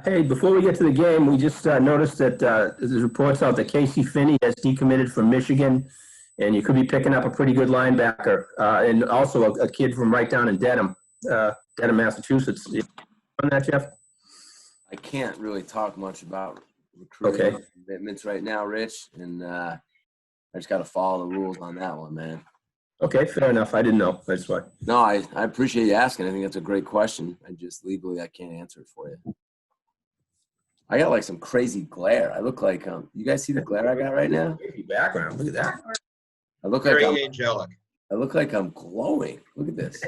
Hey, before we get to the game, we just noticed that there's reports out that Casey Finney has decommitted from Michigan, and you could be picking up a pretty good linebacker, and also a kid from right down in Dedham, Massachusetts. You on that, Jeff? I can't really talk much about Okay. recruiting commitments right now, Rich, and I just got to follow the rules on that one, man. Okay, fair enough. I didn't know. That's why. No, I appreciate you asking. I think that's a great question. I can't answer it for you. I got like some crazy glare. I look like you guys see the glare I got right now? Background. Look at that. I look Very like angelic. I look like I'm glowing. Look at this.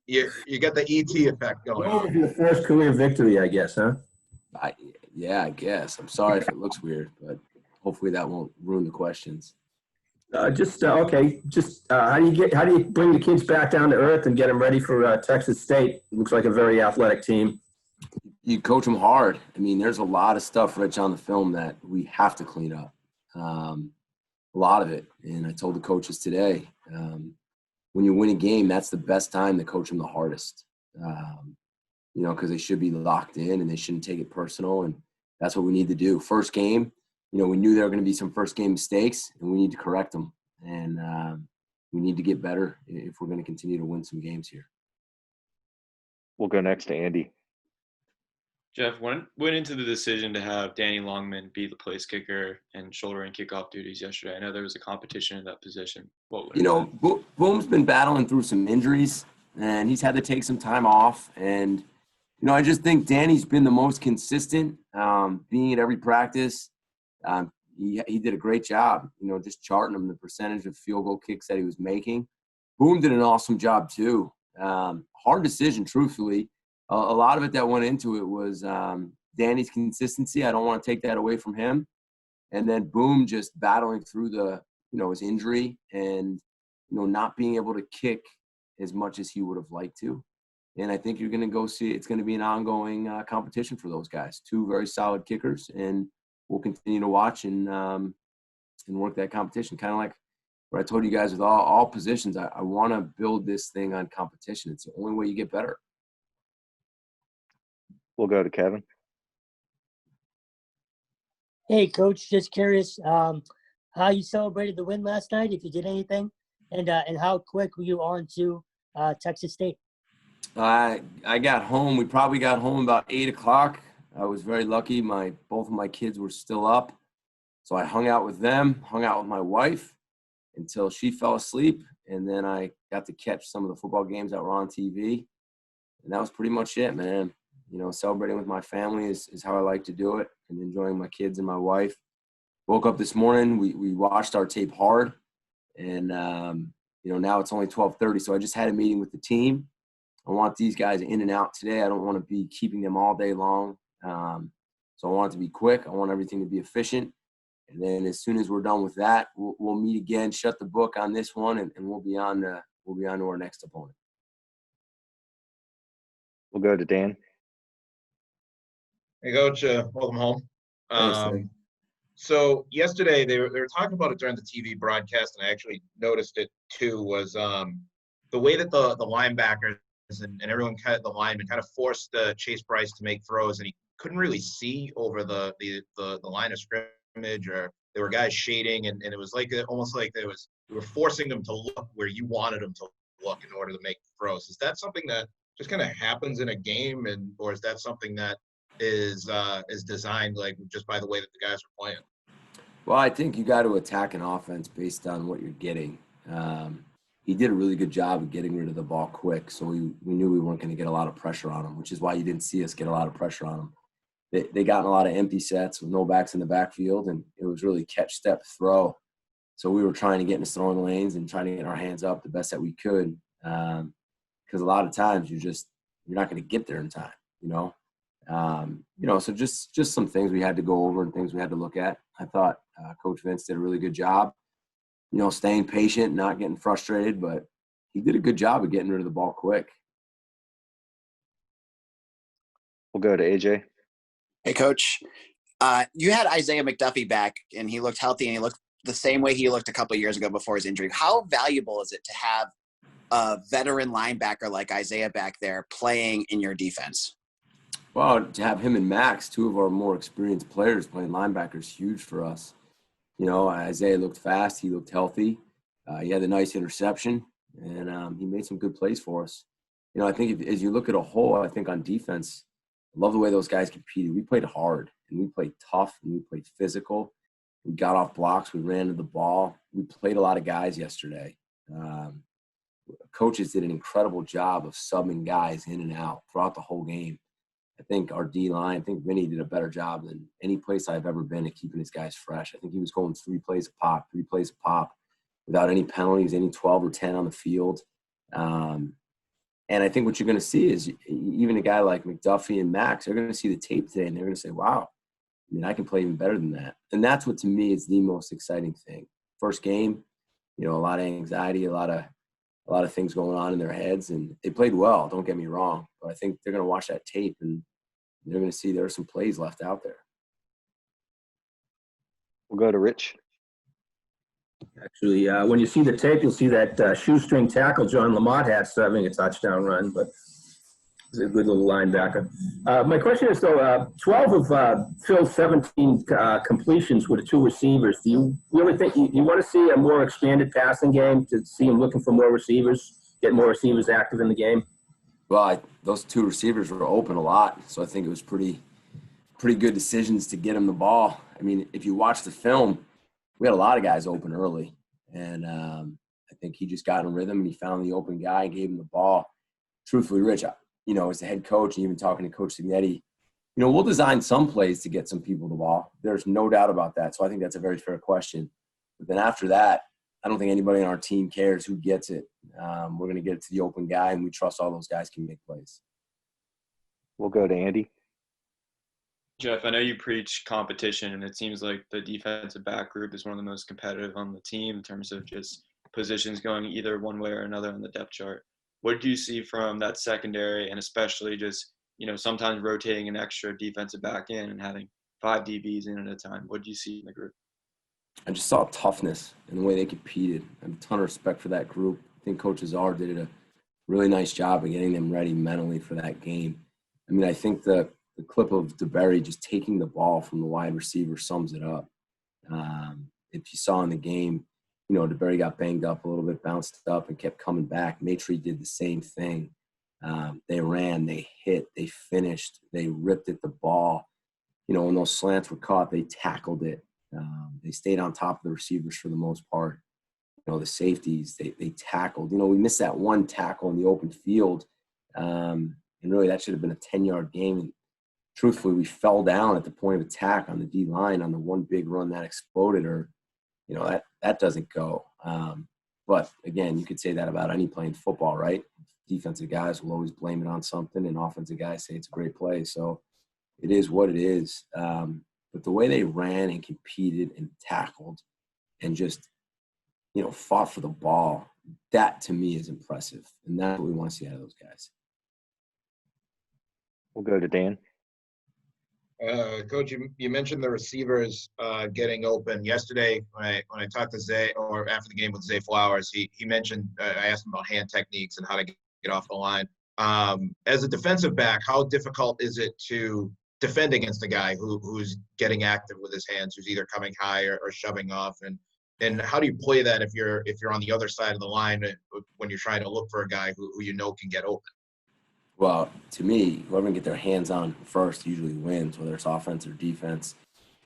You got the ET effect going on. Your first career victory, I guess, huh? I guess. I'm sorry if it looks weird, but hopefully that won't ruin the questions. Okay. How do you bring the kids back down to earth and get them ready for Texas State? Looks like a very athletic team. You coach them hard. I mean, there's a lot of stuff, Rich, on the film that we have to clean up. A lot of it. And I told the coaches today, when you win a game, that's the best time to coach them the hardest. Because they should be locked in and they shouldn't take it personal. And that's what we need to do. First game, we knew there were going to be some first game mistakes, and we need to correct them. And we need to get better if we're going to continue to win some games here. We'll go next to Andy. Jeff, went into the decision to have Danny Longman be the place kicker and shouldering kickoff duties yesterday. I know there was a competition in that position. Boom's been battling through some injuries, and he's had to take some time off. And, I just think Danny's been the most consistent, being at every practice. He did a great job, just charting him the percentage of field goal kicks that he was making. Boom did an awesome job too. Hard decision, truthfully. A lot of it that went into it was Danny's consistency. I don't want to take that away from him. And then Boom just battling through his injury and, not being able to kick as much as he would have liked to. And I think you're going to go see it's going to be an ongoing competition for those guys. Two very solid kickers, and we'll continue to watch and work that competition. Kind of like what I told you guys with all positions. I want to build this thing on competition. It's the only way you get better. We'll go to Kevin. Hey, Coach, just curious how you celebrated the win last night, if you did anything, and how quick were you on to Texas State? I got home. We probably got home about 8 o'clock. I was very lucky. Both of my kids were still up. So I hung out with them, hung out with my wife until she fell asleep. And then I got to catch some of the football games that were on TV. And that was pretty much it, man. Celebrating with my family is how I like to do it, and enjoying my kids and my wife. Woke up this morning. We watched our tape hard. And, now it's only 12:30. So I just had a meeting with the team. I want these guys in and out today. I don't want to be keeping them all day long. So I want it to be quick. I want everything to be efficient. And then as soon as we're done with that, we'll meet again, shut the book on this one, and we'll be on to our next opponent. We'll go to Dan. Hey, Coach, welcome home. Thanks, so yesterday they were talking about it during the TV broadcast, and I actually noticed it too, was the way that the linebackers and everyone the lineman kind of forced Chase Bryce to make throws, and he couldn't really see over the line of scrimmage, or there were guys shading, and it was like almost like you were forcing them to look where you wanted them to look in order to make throws. Is that something that just kind of happens in a game, or is that something that is designed like just by the way that the guys are playing? Well, I think you got to attack an offense based on what you're getting. He did a really good job of getting rid of the ball quick, so we knew we weren't going to get a lot of pressure on him, which is why you didn't see us get a lot of pressure on him. They got in a lot of empty sets with no backs in the backfield, and it was really catch, step, throw. So we were trying to get in his throwing lanes and trying to get our hands up the best that we could, because a lot of times you're not going to get there in time, So just some things we had to go over and things we had to look at. I thought Coach Vince did a really good job, staying patient, not getting frustrated, but he did a good job of getting rid of the ball quick. We'll go to AJ. Hey, Coach. You had Isaiah McDuffie back, and he looked healthy, and he looked the same way he looked a couple of years ago before his injury. How valuable is it to have a veteran linebacker like Isaiah back there playing in your defense? Well, to have him and Max, two of our more experienced players playing linebacker, is huge for us. You know, Isaiah looked fast. He looked healthy. He had a nice interception, and he made some good plays for us. You know, I think as you look at a whole, I think on defense, I love the way those guys competed. We played hard, and we played tough, and we played physical. We got off blocks. We ran to the ball. We played a lot of guys yesterday. Coaches did an incredible job of subbing guys in and out throughout the whole game. I think our D-line, I think Vinny did a better job than any place I've ever been at keeping his guys fresh. I think he was going 3 plays a pop, without any penalties, any 12 or 10 on the field. And I think what you're going to see is even a guy like McDuffie and Max, they're going to see the tape today, and they're going to say, wow, I mean, I can play even better than that. And that's what, to me, is the most exciting thing. First game, you know, a lot of anxiety, a lot of things going on in their heads, and they played well, don't get me wrong. But I think they're going to watch that tape, and they're going to see there are some plays left out there. We'll go to Rich. Actually, when you see the tape, you'll see that shoestring tackle John Lamont had having a touchdown run, but he's a good little linebacker. My question is, though, 12 of Phil's 17 completions with the 2 receivers. Do you really think you want to see a more expanded passing game, to see him looking for more receivers, get more receivers active in the game? Well, those 2 receivers were open a lot, so I think it was pretty good decisions to get him the ball. I mean, if you watch the film, we had a lot of guys open early, and I think he just got in rhythm, and he found the open guy and gave him the ball. Truthfully, Rich, you know, as the head coach and even talking to Coach Signetti, you know, we'll design some plays to get some people the ball. There's no doubt about that. So I think that's a very fair question. But then after that, I don't think anybody on our team cares who gets it. We're going to get it to the open guy, and we trust all those guys can make plays. We'll go to Andy. Jeff, I know you preach competition, and it seems like the defensive back group is one of the most competitive on the team in terms of just positions going either one way or another on the depth chart. What do you see from that secondary, and especially just, you know, sometimes rotating an extra defensive back in and having 5 DBs in at a time? What do you see in the group? I just saw toughness in the way they competed. I have a ton of respect for that group. I think Coach Azar did a really nice job of getting them ready mentally for that game. I mean, I think the clip of DeBerry just taking the ball from the wide receiver sums it up. If you saw in the game, you know, DeBerry got banged up a little bit, bounced up, and kept coming back. Maitre did the same thing. They ran, they hit, they finished, they ripped at the ball. You know, when those slants were caught, they tackled it. They stayed on top of the receivers for the most part. You know, the safeties, they tackled. You know, we missed that one tackle in the open field, and really that should have been a 10-yard game. And truthfully, we fell down at the point of attack on the D-line on the one big run that exploded, or, you know, that doesn't go. But, again, you could say that about any playing football, right? Defensive guys will always blame it on something, and offensive guys say it's a great play. So it is what it is. But the way they ran and competed and tackled and just, you know, fought for the ball, that to me is impressive. And that's what we want to see out of those guys. We'll go to Dan. Coach, you mentioned the receivers getting open yesterday. When I talked to Zay, or after the game with Zay Flowers, he mentioned, I asked him about hand techniques and how to get off the line. As a defensive back, how difficult is it to defend against a guy who's getting active with his hands, who's either coming high or shoving off? And how do you play that if you're on the other side of the line when you're trying to look for a guy who you know can get open? Well, to me, whoever can get their hands on first usually wins, whether it's offense or defense.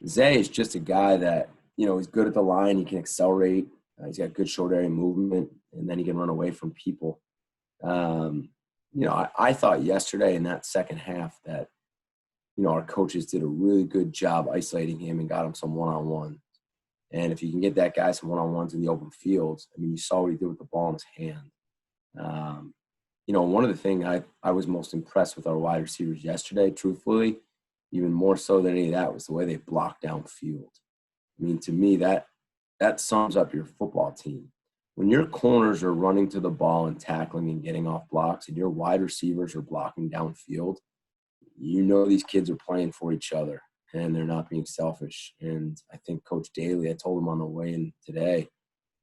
Zay is just a guy that, you know, he's good at the line. He can accelerate. He's got good short area movement, and then he can run away from people. You know, I thought yesterday in that second half that, you know, our coaches did a really good job isolating him and got him some one-on-one. And if you can get that guy some one-on-ones in the open fields, I mean, you saw what he did with the ball in his hand. You know, one of the things I was most impressed with our wide receivers yesterday, truthfully, even more so than any of that, was the way they blocked downfield. I mean, to me, that sums up your football team. When your corners are running to the ball and tackling and getting off blocks, and your wide receivers are blocking downfield, you know these kids are playing for each other, and they're not being selfish. And I think Coach Daly, I told him on the way in today,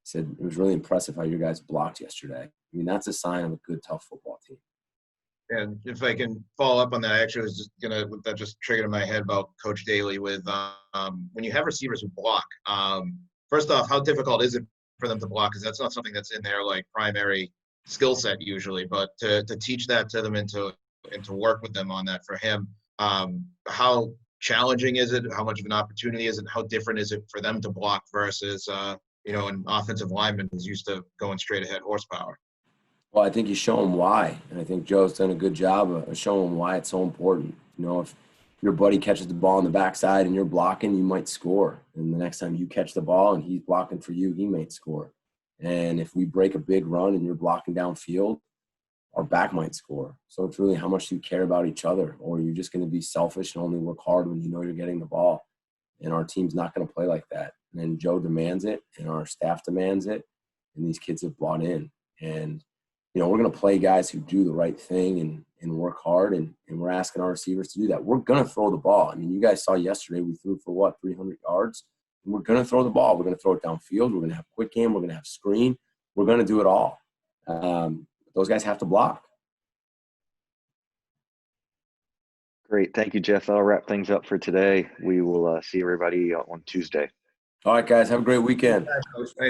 said it was really impressive how your guys blocked yesterday. I mean, that's a sign of a good, tough football team. And if I can follow up on that, I actually was just that just triggered in my head about Coach Daly with when you have receivers who block. First off, how difficult is it for them to block? Because that's not something that's in their like primary skill set usually. But to teach that to them and to work with them on that for him, how challenging is it? How much of an opportunity is it? How different is it for them to block versus an offensive lineman who's used to going straight ahead horsepower? Well, I think you show them why, and I think Joe's done a good job of showing them why it's so important. If your buddy catches the ball on the backside and you're blocking, you might score. And the next time you catch the ball and he's blocking for you, he might score. And if we break a big run and you're blocking downfield, our back might score. So it's really how much you care about each other, or you're just going to be selfish and only work hard when you know you're getting the ball. And our team's not going to play like that. And Joe demands it, and our staff demands it, and these kids have bought in. And we're going to play guys who do the right thing and work hard, and we're asking our receivers to do that. We're going to throw the ball. I mean, you guys saw yesterday we threw for, 300 yards? And we're going to throw the ball. We're going to throw it downfield. We're going to have quick game. We're going to have screen. We're going to do it all. Those guys have to block. Great. Thank you, Jeff. That'll wrap things up for today. We will see everybody on Tuesday. All right, guys. Have a great weekend. Coach,